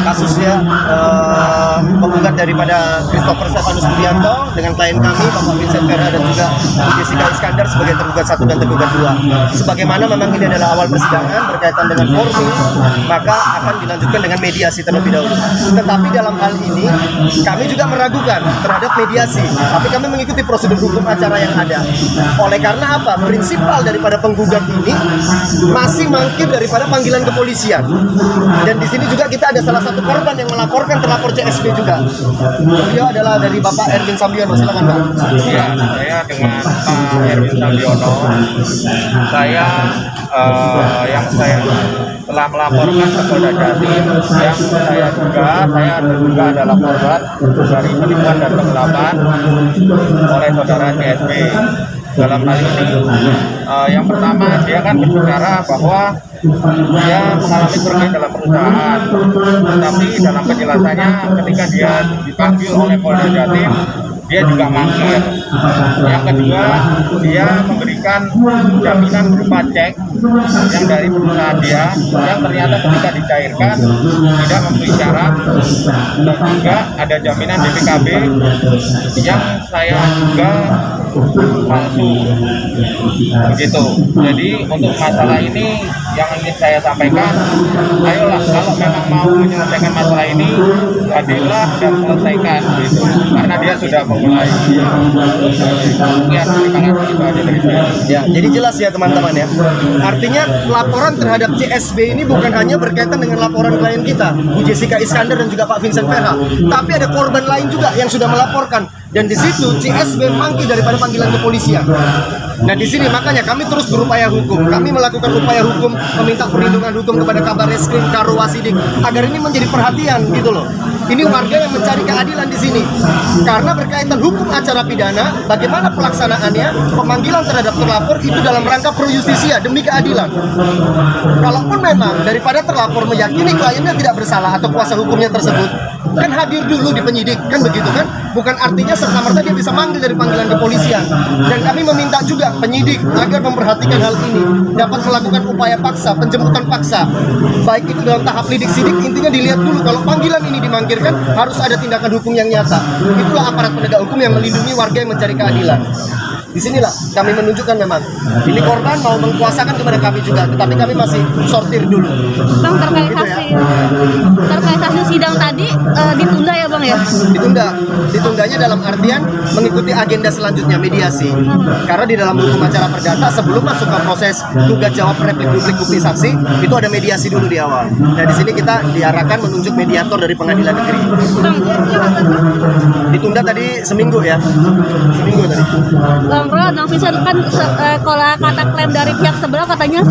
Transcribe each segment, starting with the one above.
kasusnya penggugat daripada Christopher Stefanus Budianto dengan klien kami Bapak Vincent Vera dan juga Jessica Iskandar sebagai tergugat 1 dan tergugat 2. Sebagaimana memang ini adalah awal persidangan berkaitan dengan formil, maka akan dilanjutkan dengan mediasi terlebih dahulu. Tetapi dalam hal ini kami juga meragukan terhadap mediasi, tapi kami mengikuti prosedur hukum acara yang ada. Oleh karena apa? Prinsipal daripada penggugat ini masih mangkir daripada panggilan kepolisian. Dan di sini juga kita ada salah satu korban yang melaporkan terlapor CSB juga. Beliau adalah dari Bapak Erwin Sambiono. Silakan Pak. Ya, saya dengan Pak Erwin Sambiono. Saya telah melaporkan ke Polda Jatim yang saya terduga adalah korban dari penipuan dan penggelapan oleh saudara CSB. Dalam hal ini, yang pertama dia kan berbicara bahwa dia mengalami kerugian dalam perusahaan, tetapi dalam penjelasannya ketika dia dipanggil oleh Polda Jatim, dia juga mangkir. Yang kedua, dia memberikan jaminan berupa cek yang dari perusahaan dia, yang ternyata ketika dicairkan tidak memenuhi syarat, dan juga ada jaminan DPKB yang saya juga palsu. Begitu. Jadi untuk masalah ini yang ingin saya sampaikan, ayolah kalau memang mau menyelesaikan masalah ini, hadirlah dan selesaikan gitu. Karena dia sudah memulai. Ya, terima kasih itu aja dari saya. Ya, jadi jelas ya teman-teman ya. Artinya laporan terhadap CSB ini bukan hanya berkaitan dengan laporan klien kita, Bu Jessica Iskandar dan juga Pak Vincent Vera, tapi ada korban lain juga yang sudah melaporkan. Dan di situ CSB mangkir daripada panggilan kepolisian. Nah di sini makanya kami terus berupaya hukum. Kami melakukan upaya hukum, meminta perlindungan hukum kepada Kabar Reskrim Karo Wasidik agar ini menjadi perhatian gitu loh. Ini warga yang mencari keadilan di sini. Karena berkaitan hukum acara pidana, bagaimana pelaksanaannya, pemanggilan terhadap terlapor itu dalam rangka pro justisia demi keadilan. Kalaupun memang daripada terlapor meyakini kliennya tidak bersalah atau kuasa hukumnya tersebut, kan hadir dulu di penyidik, kan begitu kan? Bukan artinya serta-merta dia bisa manggil dari panggilan kepolisian. Dan kami meminta juga penyidik agar memperhatikan hal ini, dapat melakukan upaya paksa, penjemputan paksa, baik itu dalam tahap lidik sidik. Intinya dilihat dulu kalau panggilan ini dimangkirkan harus ada tindakan hukum yang nyata. Itulah aparat penegak hukum yang melindungi warga yang mencari keadilan. Di sinilah kami menunjukkan memang ini korban mau mengkuasakan kepada kami juga, tetapi kami masih sortir dulu. Bang, terkait hasil sidang tadi ditunda ya Bang ya? Ditundanya dalam artian mengikuti agenda selanjutnya mediasi. Karena di dalam hukum acara perdata sebelum masuk ke proses tugas jawab replik duplik bukti saksi itu ada mediasi dulu di awal. Nah di sini kita diarahkan menunjuk mediator dari pengadilan negeri. Ditunda tadi seminggu ya, seminggu tadi. Bang Vincent kan kalau kata klaim dari pihak sebelah katanya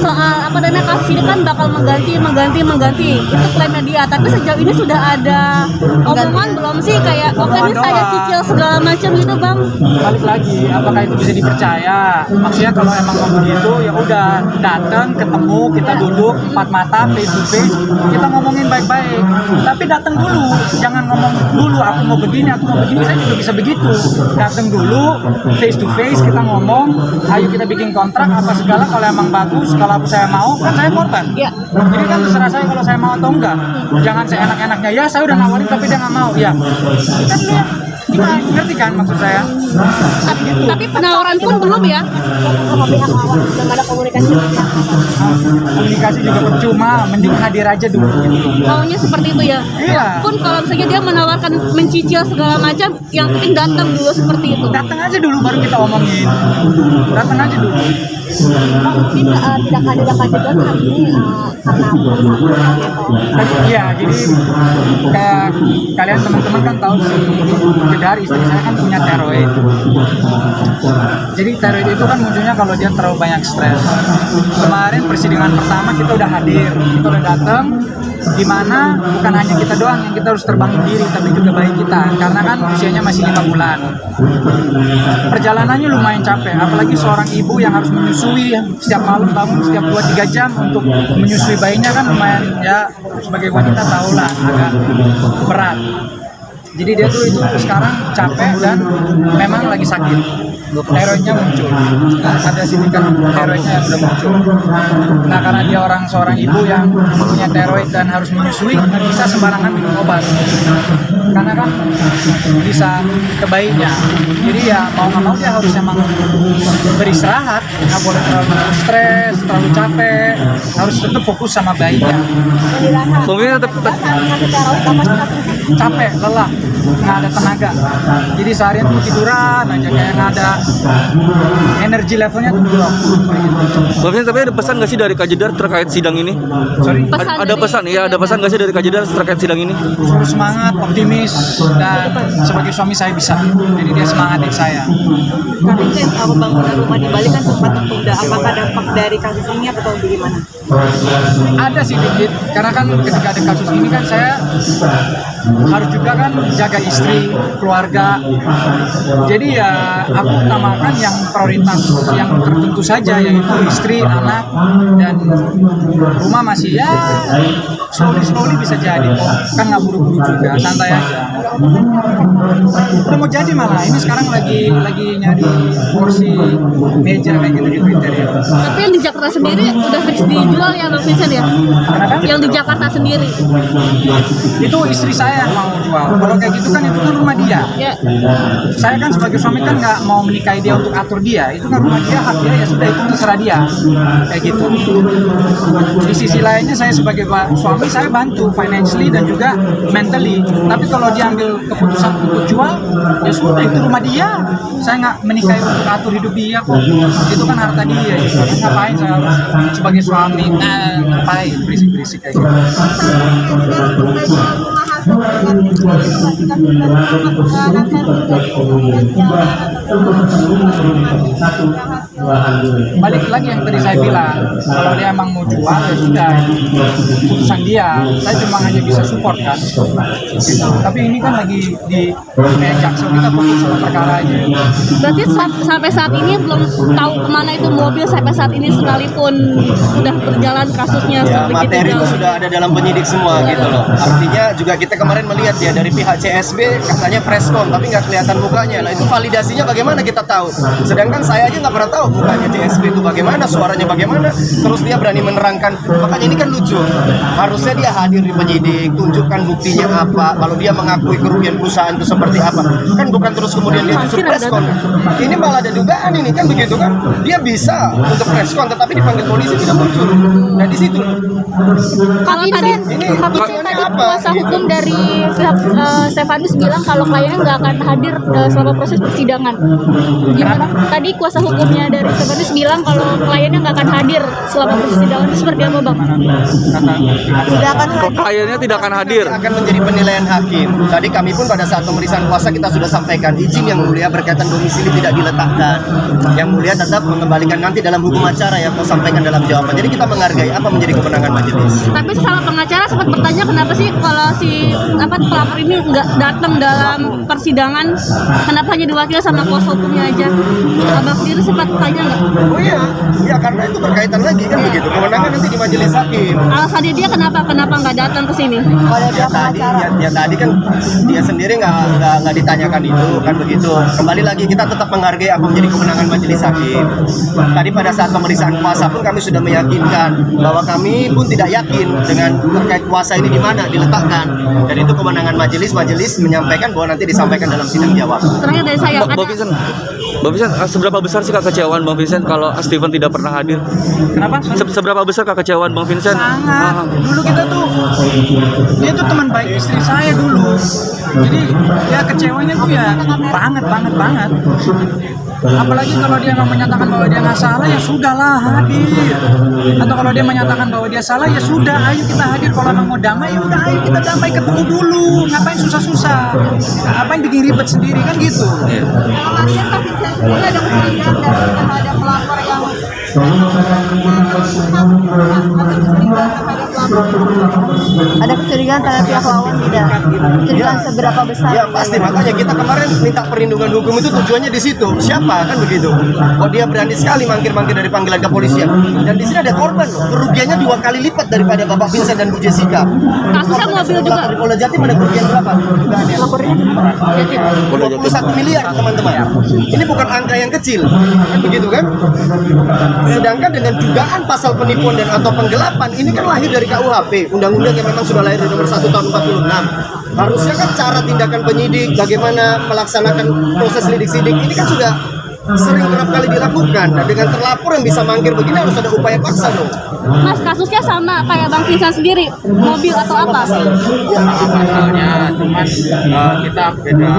soal apa namanya kasus ini kan bakal mengganti itu klaimnya dia, tapi sejauh ini sudah ada omongan belum sih kayak oke ini saya cicil segala macam gitu Bang? Balik lagi apakah itu bisa dipercaya? Maksudnya kalau emang mau begitu ya udah datang ketemu kita duduk empat mata face to face kita ngomongin baik-baik, tapi datang dulu, jangan ngomong dulu aku mau begini saya juga bisa begitu, datang dulu face to face kita ngomong, ayo kita bikin kontrak apa segala, kalau emang bagus, kalau saya mau kan saya korban ya. Jadi kan terserah saya kalau saya mau atau enggak, jangan seenak-enaknya ya saya udah nawarin tapi dia nggak mau ya kan lihat. Gimana, ngerti kan maksud saya? Tapi penawaran pun belum ya? Sama pihak lawan belum ada komunikasi. Komunikasi juga percuma, mending hadir aja dulu. Maunya seperti itu ya? Iya. Pun kalau misalnya dia menawarkan mencicil segala macam, yang penting datang dulu seperti itu. Datang aja dulu baru kita omongin. Datang aja dulu. Mungkin tidak hadir juga hari ini karena ya jadi kayak kalian teman-teman kan tahu dari istri saya kan punya tiroid. Jadi tiroid itu kan munculnya kalau dia terlalu banyak stres. Kemarin persidangan pertama kita udah hadir, kita udah datang, di mana bukan hanya kita doang yang kita harus terbangin diri, tapi juga bayi kita, karena kan usianya masih 5 bulan. Perjalanannya lumayan capek, apalagi seorang ibu yang harus menyusui setiap malam, bangun setiap 2-3 jam untuk menyusui bayinya kan lumayan ya, sebagai wanita tahulah agak berat. Jadi dia tuh itu sekarang capek dan memang lagi sakit. Tiroidnya muncul. Ada sindikat tiroidnya yang sudah muncul. Nah, karena dia seorang ibu yang punya tiroid dan harus menyusui, nggak bisa sembarangan minum obat. Karena kan bisa ke bayinya. Jadi ya mau nggak mau dia harus emang beristirahat, nggak boleh terlalu stres, terlalu capek, harus tetap fokus sama bayinya. Mungkin tetap Capek, lelah, nggak ada tenaga. Jadi seharian tuh tiduran aja, kayak nggak ada energi levelnya tuh drop. Bang Vincent, tapi ada pesan nggak sih dari Kak Jedar terkait sidang ini? Sorry. Ada pesan, ya ada pesan nggak sih dari Kak Jedar terkait sidang ini? Suruh semangat, optimis, dan sebagai suami saya bisa. Jadi dia semangatin saya. Kak Vincent, pembangunan rumah di Bali kan sempat tertunda. Apakah dampak dari kasus ini atau bagaimana? Ada sih dikit, karena kan ketika ada kasus ini kan saya harus juga kan jaga istri, keluarga. Jadi ya aku utamakan yang prioritas yang tertentu saja, yaitu istri, anak, dan rumah masih ya slowly bisa jadi kok. Kan nggak buru-buru juga, santai aja. Udah mau jadi malah, ini sekarang lagi nyari kursi meja kayak gitu di interior. Tapi yang di Jakarta sendiri udah fix dijual ya Bang Vincent ya? Yang di Jakarta sendiri. Itu istri saya yang mau jual. Kalau kayak gitu kan itu kan rumah dia. Ya. Saya kan sebagai suami kan nggak mau menikahi dia untuk atur dia. Itu kan rumah dia, hak dia, ya sudah itu terserah dia. Kayak gitu. Di sisi lainnya saya sebagai suami saya bantu financially dan juga mentally. Tapi kalau dia ambil keputusan untuk jual, ya sudah itu rumah dia. Saya nggak menikahi untuk atur hidup dia kok. Itu kan harta dia. Ngapain saya harus sebagai suami? Ngapain berisik-berisik kayak gitu. Balik lagi yang tadi saya bilang, kalau dia emang mau jual ya sudah, keputusan dia. Saya cuma hanya bisa support kan. Tapi ini kan lagi di Jaksel, kita fokus sama perkaranya. Berarti sampai saat ini belum tahu kemana itu mobil sampai saat ini sekalipun udah berjalan kasusnya Ya, sebegitu materi itu jauh. sudah ada dalam penyidik semua gitu loh. Artinya juga kita kemarin melihat ya dari pihak CSB katanya preskon tapi nggak kelihatan mukanya. Nah itu validasinya bagaimana kita tahu? Sedangkan saya aja nggak pernah tahu mukanya CSB itu bagaimana, suaranya bagaimana. Terus dia berani menerangkan. Makanya ini kan lucu. Harusnya dia hadir di penyidik, tunjukkan buktinya apa. Kalau dia mengakui kerugian perusahaan itu seperti apa. Kan bukan terus kemudian dia justru preskon. Ini malah ada dugaan ini kan begitu kan? Dia bisa untuk preskon tetapi dipanggil polisi tidak muncul. Nah di situ. Kalau tadi Ini tadi apa? kuasa hukum dari pihak Stefanus bilang kalau kliennya nggak akan hadir selama proses persidangan. Gimana? Tadi kuasa hukumnya dari Stefanus bilang kalau kliennya nggak akan hadir selama proses persidangan itu seperti apa Bang? Tidak akan Kliennya tidak akan hadir. Akan menjadi penilaian hakim. Tadi kami pun pada saat pemeriksaan kuasa kita sudah sampaikan izin yang mulia berkaitan domisili tidak diletakkan. Yang mulia tetap mengembalikan nanti dalam hukum acara yang kau sampaikan dalam jawaban. Jadi kita menghargai apa menjadi kewenangan majelis. Tapi sesama pengacara sempat bertanya kenapa sih kalau si pelapor ini nggak datang dalam persidangan, kenapa hanya diwakili sama kuasa hukumnya aja? Abang sendiri sempat tanya nggak? Oh iya, ya karena itu berkaitan lagi kan begitu. Kewenangan nanti di majelis hakim. Alasannya dia kenapa nggak datang ke sini? Ya tadi kan dia sendiri nggak ditanyakan itu kan begitu. Kembali lagi kita tetap menghargai apa menjadi kewenangan majelis hakim. Tadi pada saat pemeriksaan kuasa pun kami sudah meyakinkan bahwa kami pun tidak yakin dengan terkait kuasa ini di mana diletakkan. Dan itu kewenangan majelis menyampaikan bahwa nanti disampaikan dalam sidang jawab. Terakhir dari saya Bang Vincent, seberapa besar sih kekecewaan Bang Vincent kalau Steven tidak pernah hadir? Kenapa? Seberapa besar kekecewaan Bang Vincent? Sangat. Dulu kita tuh, dia tuh teman baik istri saya dulu. Jadi ya kecewanya tuh ya banget. Apalagi kalau dia memang menyatakan bahwa dia nggak salah, ya sudahlah hadir. Atau kalau dia menyatakan bahwa dia salah, ya sudah, ayo kita hadir. Kalau memang mau damai, ya udah ayo kita damai, ketemu dulu. Ngapain susah-susah? Ngapain bikin ribet sendiri kan gitu? ada kecurigaan terhadap pelapor yang Ada kecurigaan terhadap pihak lawan tidak? Kecurigaan seberapa besar? Ya pasti, makanya kita kemarin minta perlindungan hukum itu tujuannya di situ. Siapa kan begitu? Oh dia berani sekali mangkir-mangkir dari panggilan kepolisian. Dan di sini ada korban loh. Kerugiannya 2 kali lipat daripada Bapak Vincent dan Bu Jessica. Kasusnya mobil juga. Dari Polda Jatim ada kerugian berapa? Lapornya 21 miliar teman-teman. Ini bukan angka yang kecil, kan begitu kan? Sedangkan dengan dugaan pasal penipuan dan atau penggelapan ini kan lahir dari KUHP, undang-undang yang memang sudah lahir di nomor 1 tahun 46. Harusnya kan cara tindakan penyidik, bagaimana melaksanakan proses lidik-sidik ini kan sudah sering kerap kali dilakukan. Dan dengan terlapor yang bisa mangkir begini harus ada upaya paksa dong. Mas, kasusnya sama kayak Bang Vincent sendiri, mobil atau apa? Sama pasalnya, cuman kita beda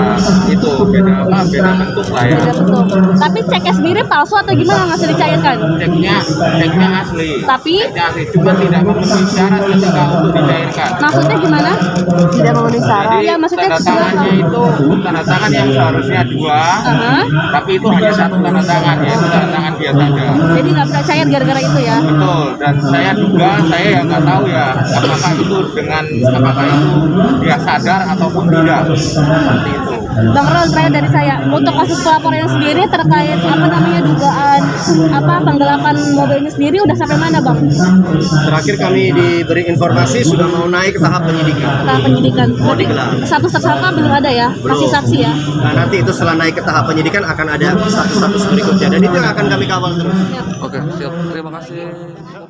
bentuk lah ya. Beda bentuk. Tapi ceknya sendiri palsu atau gimana, nggak bisa dicairkan? Ceknya asli. Tapi Ceknya asli, cuma tidak memenuhi syarat ketika untuk dicairkan. maksudnya gimana? Tidak memenuhi syarat. Jadi Iya, maksudnya tanda tangannya itu tanda tangan yang seharusnya 2, tapi itu hanya 1 tanda tangan, yaitu tanda tangan biasa saja. Jadi nggak bisa cair gara-gara itu ya? Betul, dan saya duga, saya yang nggak tahu ya apakah itu dia sadar ataupun tidak, seperti itu. Bang Ron, terakhir dari saya, untuk kasus pelaporan sendiri terkait dugaan penggelapan mobil ini sendiri udah sampai mana, Bang? Terakhir kami diberi informasi sudah mau naik ke tahap penyidikan. Tahap penyidikan. Mau digelar. Status tersangka belum ada ya? Masih saksi ya? Nah, nanti itu setelah naik ke tahap penyidikan akan ada status-status berikutnya dan itu yang akan kami kawal terus. Oke, siap. Terima kasih.